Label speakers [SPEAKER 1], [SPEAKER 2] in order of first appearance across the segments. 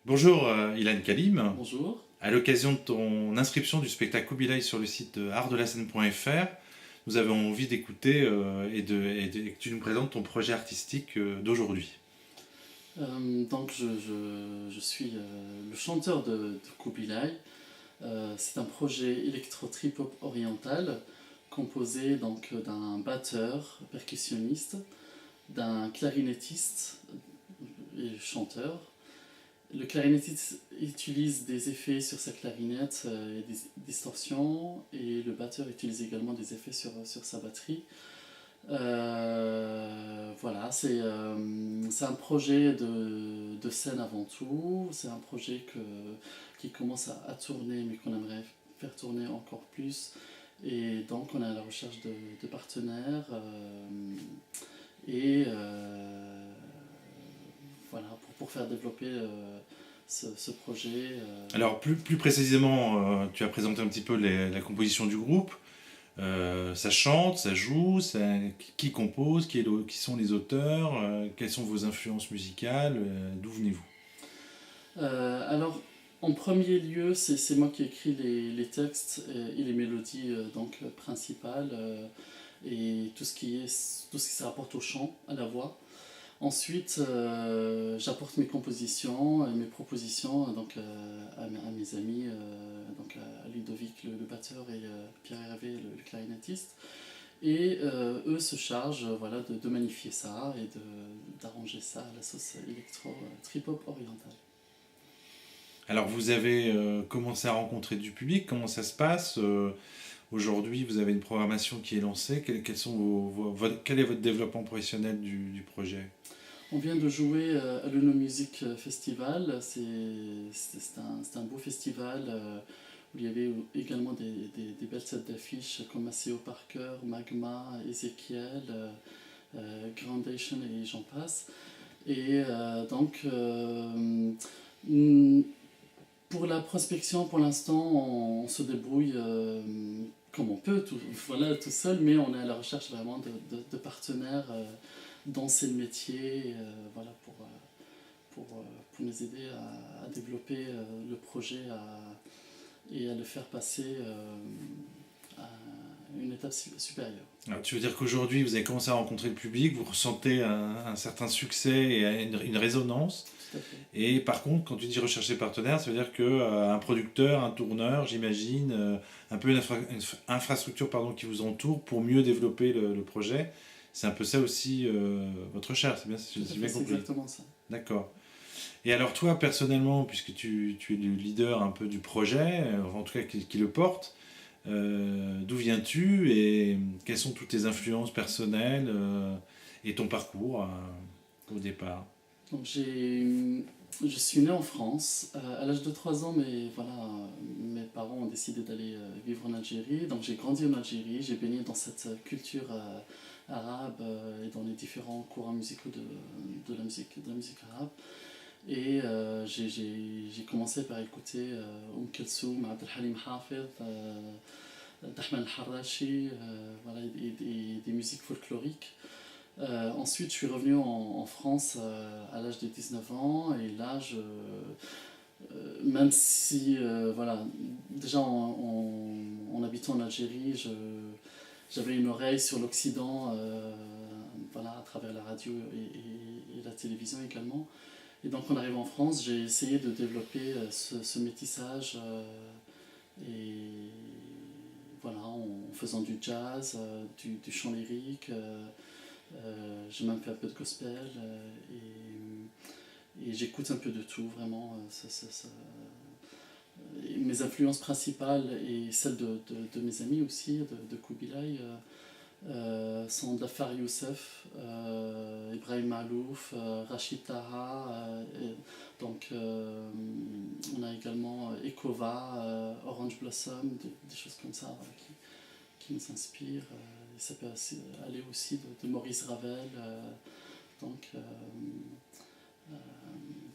[SPEAKER 1] Bonjour Ilan Kalim.
[SPEAKER 2] Bonjour.
[SPEAKER 1] À l'occasion de ton inscription du spectacle Kubilai sur le site artdelascène.fr, nous avons envie d'écouter et que tu nous présentes ton projet artistique d'aujourd'hui.
[SPEAKER 2] Je suis le chanteur de Kubilai. C'est un projet électro-trip-hop oriental composé d'un batteur percussionniste, d'un clarinettiste et chanteur. Le clarinettiste utilise des effets sur sa clarinette et des distorsions, et le batteur utilise également des effets sur sa batterie. Voilà, c'est un projet de scène avant tout. C'est un projet qui commence à tourner, mais qu'on aimerait faire tourner encore plus. Et donc, on est à la recherche de partenaires. Et voilà, pour faire développer ce projet.
[SPEAKER 1] Alors plus précisément, tu as présenté un petit peu la composition du groupe. Ça chante, ça joue, qui compose, qui sont les auteurs, quelles sont vos influences musicales, d'où venez-vous?
[SPEAKER 2] Alors, en premier lieu, c'est moi qui écris les textes et les mélodies principales, et tout ce qui se rapporte au chant, à la voix. Ensuite, j'apporte mes compositions et mes propositions à mes amis, à Ludovic le batteur et Pierre Hervé le clarinettiste. Et eux se chargent voilà, de magnifier ça et d'arranger ça à la sauce électro-trip-hop orientale.
[SPEAKER 1] Alors vous avez commencé à rencontrer du public, comment ça se passe aujourd'hui, vous avez une programmation qui est lancée, quel est votre développement professionnel du projet?
[SPEAKER 2] On vient de jouer à l'Uno Music Festival. C'est un beau festival où il y avait également des belles têtes d'affiches comme Maceo Parker, Magma, Ezekiel, Groundation et j'en passe. Et mm, pour la prospection, pour l'instant, on se débrouille comme on peut, voilà, tout seul, mais on est à la recherche vraiment de partenaires dans ces métiers, voilà, pour nous aider à développer le projet et à le faire passer à une étape supérieure.
[SPEAKER 1] Alors, tu veux dire qu'aujourd'hui vous avez commencé à rencontrer le public, vous ressentez un certain succès et une résonance.
[SPEAKER 2] Tout à fait.
[SPEAKER 1] Et par contre, quand tu dis rechercher partenaire, ça veut dire que un producteur, un tourneur, j'imagine, un peu une infrastructure pardon, qui vous entoure pour mieux développer le projet. C'est un peu ça aussi votre recherche, c'est bien,
[SPEAKER 2] Tout à
[SPEAKER 1] j'ai
[SPEAKER 2] fait,
[SPEAKER 1] bien
[SPEAKER 2] c'est
[SPEAKER 1] compris.
[SPEAKER 2] exactement ça.
[SPEAKER 1] D'accord. Et alors toi, personnellement, puisque tu es le leader un peu du projet, en tout cas qui le porte, d'où viens-tu et quelles sont toutes tes influences personnelles et ton parcours au départ?
[SPEAKER 2] Donc je suis né en France. À l'âge de 3 ans, mes parents ont décidé d'aller vivre en Algérie. Donc j'ai grandi en Algérie, j'ai baigné dans cette culture arabe et dans les différents courants musicaux de la musique arabe. Et j'ai commencé par écouter Kulthum, Abdel Halim Hafez, Dahman al-Harrachi, voilà, et des musiques folkloriques. Ensuite, je suis revenu en France à l'âge de 19 ans, et là, même si, voilà, déjà en habitant en Algérie, j'avais une oreille sur l'Occident, voilà, à travers la radio et la télévision également. Et donc, en arrivant en France, j'ai essayé de développer ce métissage, et voilà, en faisant du jazz, du chant lyrique. J'ai même fait un peu de gospel, et j'écoute un peu de tout, vraiment. Et mes influences principales et celles de mes amis aussi, de Kubilai, sont Dafar Youssef, Ibrahim Malouf, Rachid Taha. On a également Ekova, Orange Blossom, des choses comme ça qui nous inspirent. Ça peut aller aussi de Maurice Ravel, donc, euh, euh,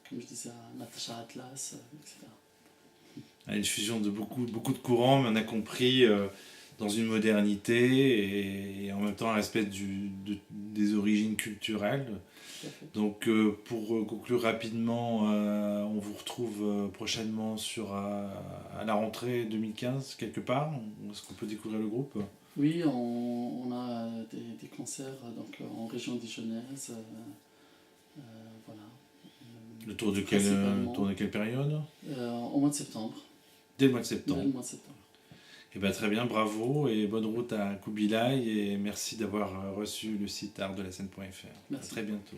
[SPEAKER 2] comme je disais, Natacha Atlas, etc.
[SPEAKER 1] Une fusion de beaucoup de courants, mais on a compris dans une modernité et en même temps un respect des origines culturelles.
[SPEAKER 2] tout à fait.
[SPEAKER 1] Donc pour conclure rapidement, on vous retrouve prochainement à la rentrée 2015 quelque part. Est-ce qu'on peut découvrir le groupe?
[SPEAKER 2] Oui, on a des concerts donc, en région dijonnaise. Voilà.
[SPEAKER 1] Tour de quelle période?
[SPEAKER 2] Au mois de septembre.
[SPEAKER 1] Dès le mois de
[SPEAKER 2] Dès
[SPEAKER 1] septembre.
[SPEAKER 2] le mois de septembre.
[SPEAKER 1] Eh ben, très bien, bravo et bonne route à Kubilai et merci d'avoir reçu le site artdelascène.fr. À
[SPEAKER 2] Merci.
[SPEAKER 1] très bientôt.